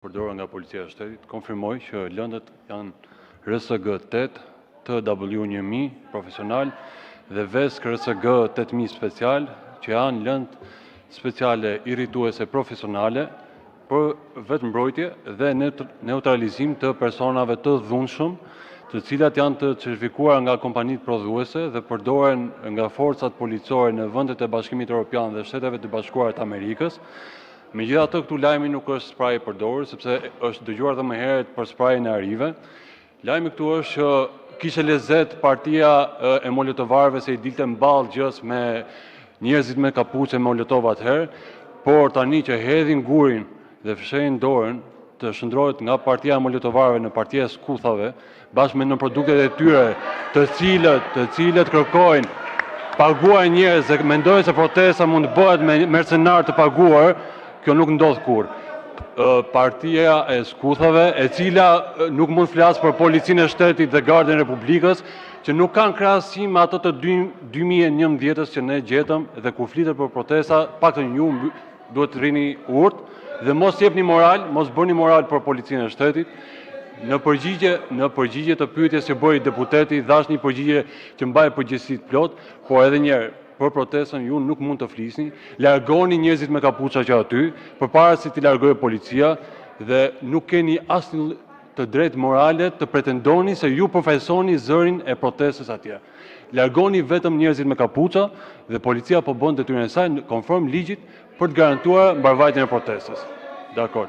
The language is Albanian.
Përdorur nga Policia e Shtetit, konfirmoj që lëndët janë RSG 8, TW1000 profesional dhe VESK RSG 8000 special, që janë lëndë speciale irrituese profesionale për vetë mbrojtje dhe neutralizim të personave të dhunshëm, të cilat janë të certifikuar nga kompanitë prodhuese dhe përdoren nga forcat policore në vendet e Bashkimit Evropian dhe Shteteve të Bashkuara të Amerikës. Megjithatë, këtu lajmi nuk është spraj e përdorur, sepse është dëgjuar edhe më herët për sprajin e Arive. Lajmi këtu është që kishte lezet partia e molotovarëve se i dilte mballë gjës me njerëzit me kapuçe me molotov atëherë, por tani që hedhin gurin dhe fshehin dorën të shndrohet nga partia e molotovarëve në partia e skuthave, bashkë me në produktet e tyre, të cilët kërkojnë paguar njerëz dhe mendojnë se protesta mund të bëhet me mercenar të paguar. Kjo nuk ndodh kur. Partia e skuthave, e cila nuk mund flasë për Policinë e Shtetit dhe Gardën e Republikës, që nuk kanë krahasim me ato të 2011-s që ne gjetëm dhe kur flitet për protesta, paktën ju duhet të rrini urtë dhe mos jepni moral, mos bëni moral për Policinë e Shtetit. Në përgjigje të pyetjes që bëri deputeti, dhash një përgjigje që mbaj përgjegjësi plot, por edhe një herë për protestën ju nuk mund të flisni, largoni njerëzit me kapuça që aty, përpara se t'i largojë policia dhe nuk keni asnjë të drejtë morale të pretendoni se ju përfaqësoni zërin e protestës atje. Largoni vetëm njerëzit me kapuça dhe policia po bën detyrën e saj konform ligjit për të garantuar mbarvajtjen e protestës. Dakor.